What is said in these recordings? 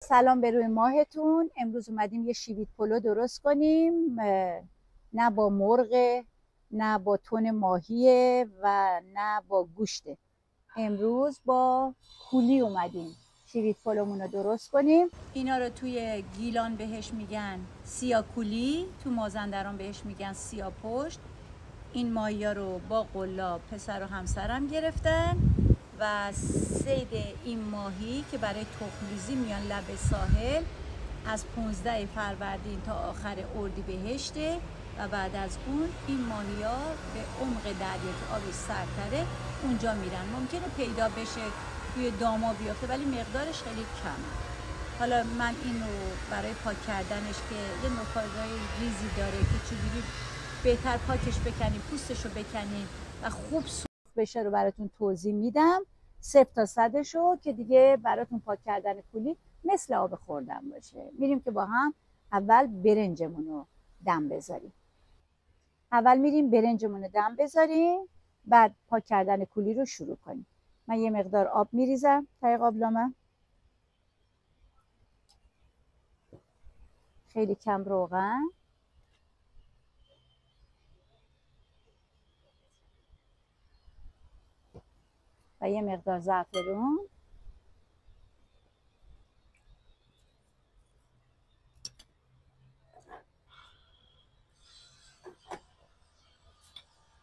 سلام به روی ماهتون. امروز اومدیم یه شیوید پلو درست کنیم، نه با مرغ، نه با تن ماهیه و نه با گوشته. امروز با کولی اومدیم شیوید پلومون رو درست کنیم. اینا رو توی گیلان بهش میگن سیاه کولی، تو مازندران بهش میگن سیاه پشت. این ماهیا رو با قلا پسر و همسرم گرفتن و صید این ماهی که برای تخم‌ریزی میان لب ساحل از 15 فروردین تا آخر اردیبهشته و بعد از اون این ماهیا به عمق دریا که آبش سرتره اونجا میرن. ممکنه پیدا بشه توی داما بیافته ولی مقدارش خیلی کمه. حالا من اینو برای پاک کردنش که یه نوک‌های ریزی داره که چجوری بهتر پاکش بکنیم، پوستش رو بکنیم و خوب سرخ بشه رو براتون توضیح میدم. 0 تا 100 رو که دیگه براتون پاک کردن کولی مثل آب خوردن باشه. میریم که با هم اول برنجمون رو دم بذاریم. اول میریم برنجمون رو دم بذاریم، بعد پاک کردن کولی رو شروع کنیم. من یه مقدار آب میریزم تای قابلمه، خیلی کم روغن و یه مقدار زعفرون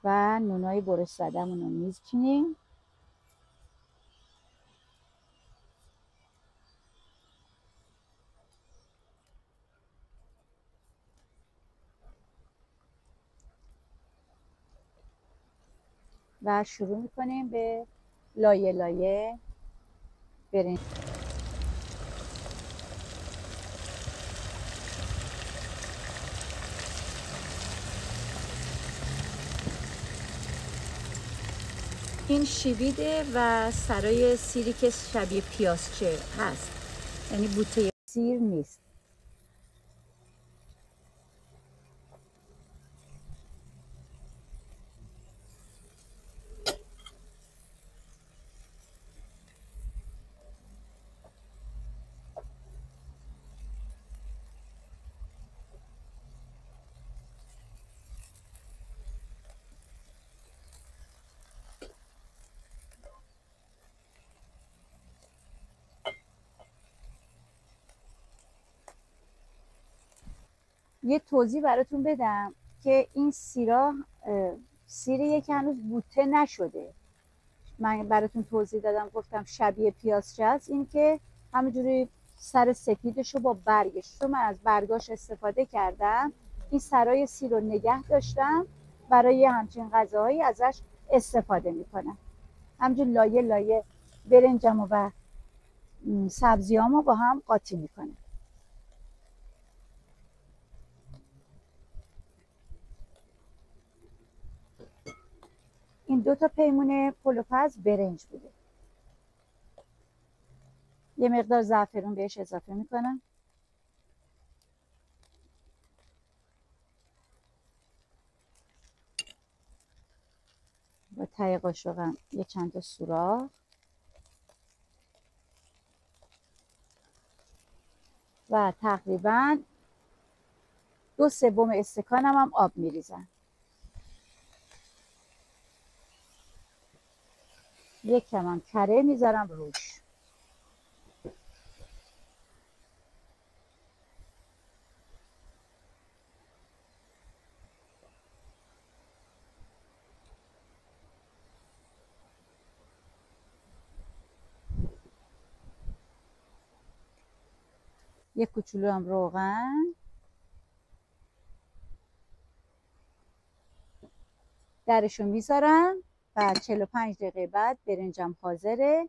و نونای برش زدمون رو میچینیم. و شروع میکنیم به لایه لایه برنج. این شیویده و سرای سیری که شبیه پیازچه هست، یعنی بوته سیر نیست. یه توضیح براتون بدم که این سیرا سیریه که هنوز بوته نشده. من براتون توضیح دادم، گفتم شبیه پیازچه است. این که همینجوری سر سفیدش رو با برگش، چون من از برگاش استفاده کردم، این سرای سیر رو نگه داشتم برای همچین غذاهایی ازش استفاده میکنم. همینجور لایه لایه برنجم و سبزیامو با هم قاطی میکنم. این 2 تا پیمونه پلوپز برنج بوده. یه مقدار زعفرون بهش اضافه میکنم با ته قاشقم یه چند تا سوراخ و تقریبا 2/3 استکانم هم آب میریزم. یک کمم کره میذارم روش. یک کوچولو هم روغن. درشو میذارم و 45 دقیقه بعد برنجم حاضره.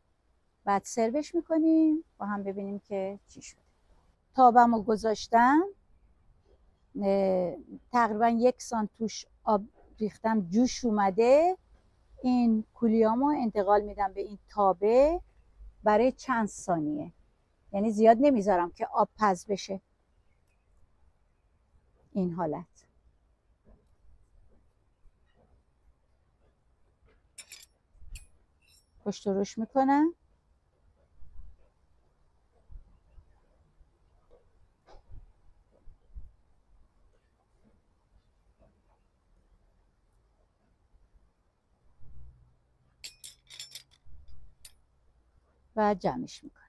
بعد سروش میکنیم با هم ببینیم که چی شد. تابمو گذاشتم، تقریبا 1 سانت توش آب ریختم، جوش اومده. این کولیامو انتقال میدم به این تابه برای چند ثانیه، یعنی زیاد نمیذارم که آب پز بشه. این حالت پشت و روش میکنم. و جمعش میکنم.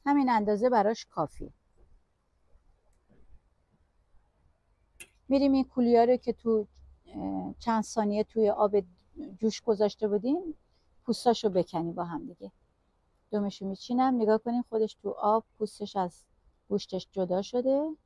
همین اندازه براش کافیه. میریم این کولیا رو که تو چند ثانیه توی آب جوش گذاشته بودیم پوستاشو بکنیم با هم دیگه. دومشو میچینم، نگاه کنین خودش تو آب پوستش از گوشتش جدا شده.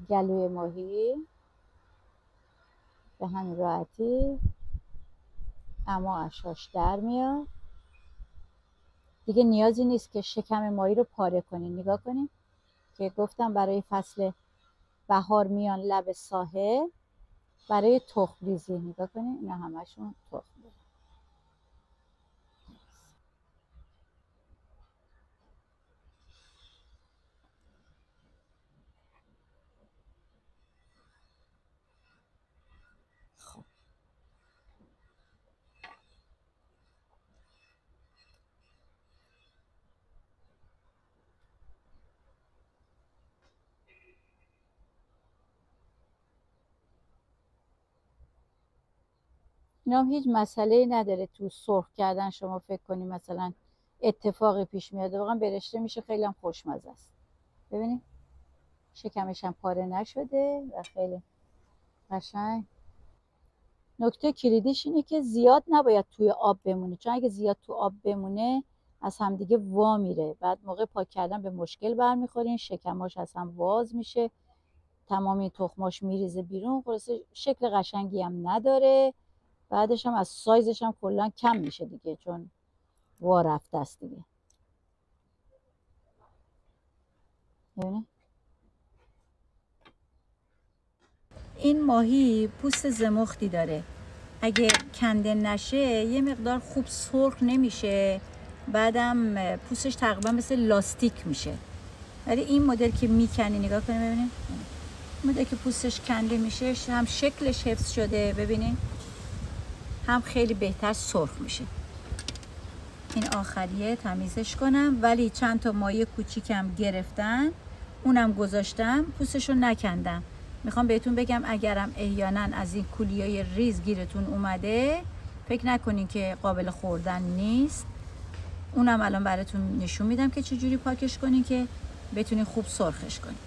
گلوی ماهی به همین راحتی اما اشاش در میاد دیگه. نیازی نیست که شکم ماهی رو پاره کنین. نگاه کنین که گفتم برای فصل بهار میان لب ساحل برای تخم ریزی. نگاه کنین اینا همشون تخم ریزی. اینا هم هیچ مسئله نداره تو سرخ کردن. شما فکر کنی مثلا اتفاقی پیش میاد، واقعا برشته میشه، خیلی هم خوشمزه است. ببینید شکمش هم پاره نشده و خیلی قشنگ. نکته کلیدیش اینه که زیاد نباید توی آب بمونه، چون اگه زیاد تو آب بمونه از همدیگه وا میره، بعد موقع پاک کردن به مشکل برمیخورین، شکماش از هم باز میشه، تمام این تخماش میریزه بیرون، خلاصه شکل قشنگی هم نداره. بعدش هم از سایزش هم کلا کم میشه دیگه، چون وا رفته است دیگه. ببینید این ماهی پوست زمختی داره، اگه کنده نشه یه مقدار خوب سرخ نمیشه، بعدم پوستش تقریبا مثل لاستیک میشه. ولی این مدل که میکنی نگاه کنید ببینید، مدل که پوستش کنده میشه هم شکلش حفظ شده، ببینید هم خیلی بهتر سرخ میشه. این آخریه تمیزش کنم، ولی چند تا مایه کوچیکم گرفتن اونم گذاشتم، پوستشو نکندم. میخوام بهتون بگم اگرم احیانا از این کولیای ریز گیرتون اومده فکر نکنین که قابل خوردن نیست. اونم الان براتون نشون میدم که چجوری پاکش کنین که بتونین خوب سرخش کنین.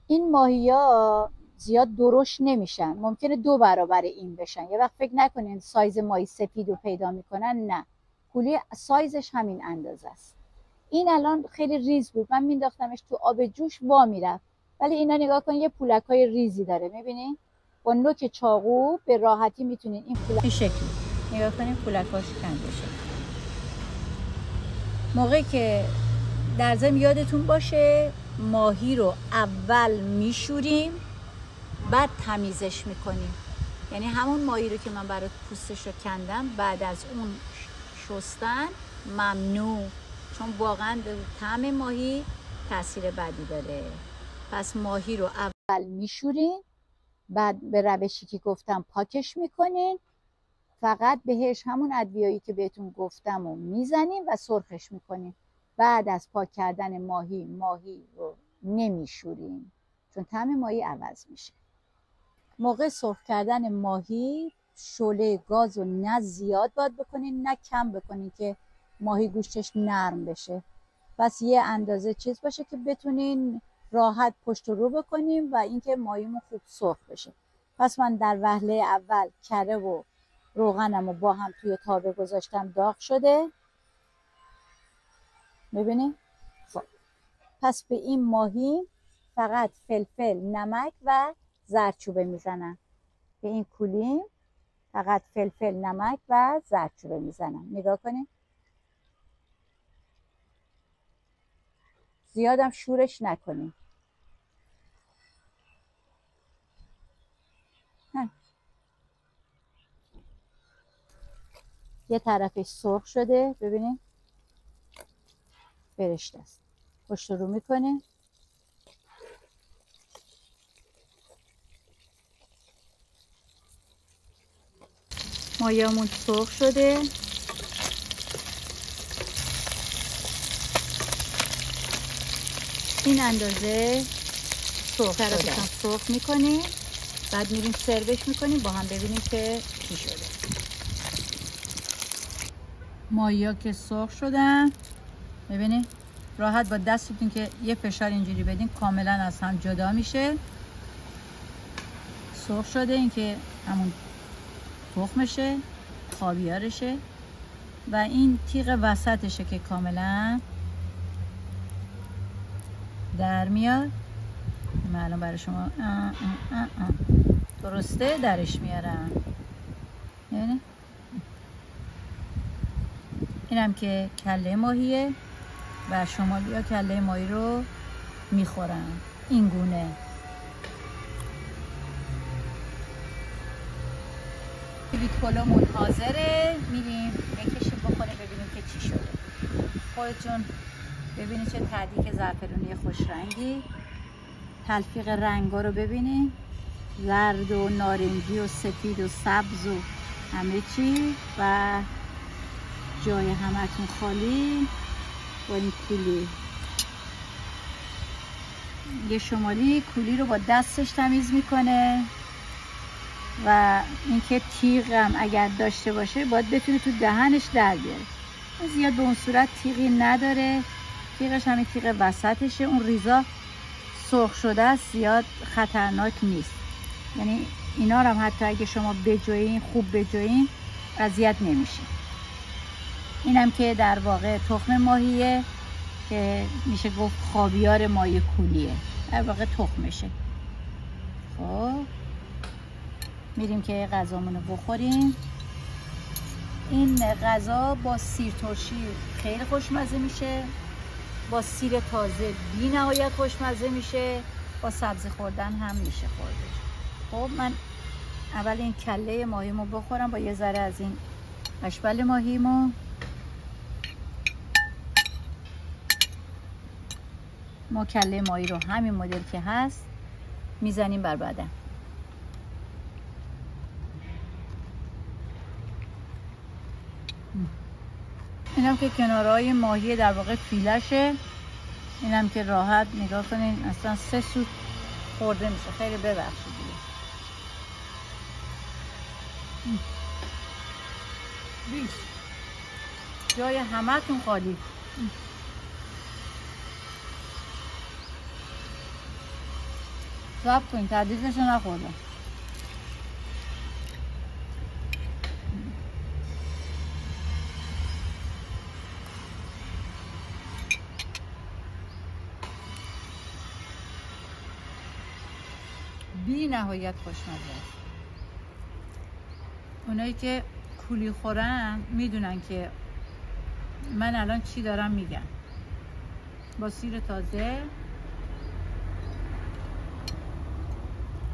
این ماهیا زیاد درشت نمیشن، ممکنه 2 برابر این بشن. یه وقت فکر نکنین سایز ماهی سفید رو پیدا میکنن، نه، کولی سایزش همین اندازه است. این الان خیلی ریز بود، من مینداختمش تو آب جوش وا میرفت، ولی اینا نگاه کن یه پولک های ریزی داره، میبینین با نوک چاقو به راحتی میتونین این پولک این شکلی نگاه کنین پولکاش کنده شه. موقعی که در ضمن یادتون باشه ماهی رو اول میشوریم بعد تمیزش میکنیم، یعنی همون ماهی رو که من برات پوستش رو کندم بعد از اون شستن ممنوع، چون واقعا به طعم ماهی تاثیر بدی داره. پس ماهی رو اول میشورین، بعد به روشی که گفتم پاکش میکنین، فقط بهش همون ادویه‌ای که بهتون گفتم و میزنین و سرخش میکنین. بعد از پاک کردن ماهی رو نمیشورین چون طعم ماهی عوض میشه. موقع سرخ کردن ماهی شعله گاز رو نه زیاد باید بکنین نه کم بکنین که ماهی گوشتش نرم بشه. پس یه اندازه چیز باشه که بتونین راحت پشت رو بکنیم و اینکه ماهیمون خوب سرخ بشه. پس من در وهله اول کره و روغنم رو با هم توی تابه گذاشتم، داغ شده، ببینید. خب پس به این ماهی فقط فلفل، نمک و زردچوبه میزنم. به این کولیم فقط فلفل، نمک و زردچوبه میزنم. نگاه کنید. زیادم شورش نکنیم. یه طرفش سرخ شده، ببینید برشته است. پشت رو میکنه. مایه‌مون سرخ شده. این اندازه سرخ شده. سرخ میکنیم، بعد میریم سروش میکنیم با هم ببینیم که چی شده. ماهی‌ها که سرخ شدن، ببینید راحت با دستتون که یه فشار اینجوری بدین کاملا از هم جدا میشه. سرخ شده. این که همون تخمشه، خاویارشه و این تیغ وسطشه که کاملا در میاد. من الان برای شما درسته درش میارم. یعنی اینم که کله ماهیه و شمالی ها کله ماهی رو میخورن این گونه. بیت پلومون حاضره. میریم بکشیم بخوریم ببینیم که چی شده. خودتون ببینید چه تدیک زعفرونی خوش رنگی. تلفیق رنگا رو ببینید، زرد و نارنجی و سفید و سبز و همه چی و جای همتون خالی با این کولی. یه شمالی کولی رو با دستش تمیز میکنه و اینکه تیغم اگر داشته باشه باید بتونه تو دهنش در بیاره. زیاد به اون صورت تیغی نداره. تیغش همین تیغ وسطشه. اون ریزا سرخ شده است، زیاد خطرناک نیست. یعنی اینا رو هم حتی اگه شما بجوین، خوب بجوین، اذیت نمیشه. اینم که در واقع تخم ماهیه که میشه گفت خاویار ماهی کولیه، در واقع تخمشه. خب میریم که غذامونو بخوریم. این غذا با سیر ترشی خیلی خوشمزه میشه، با سیر تازه بی نهایت خوشمزه میشه، با سبزی خوردن هم میشه خوردش. خب من اول این کله ماهیمو بخورم با یه ذره از این اشبل ماهیمو. ما کله ماهی رو همین مدل که هست میزنیم بر بدن. اینم که کنارهای ماهی در واقع فیلشه. اینم که راحت نگاه کنین اصلا 3 سوت خورده میشه. خیلی ببخشید دیگه. جای همتون خالی. صبر کنین تدریجش نخوردم. بی نهایت خوشمزه است. اونایی که کولی خورن میدونن که من الان چی دارم میگم. با سیر تازه،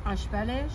آشبلش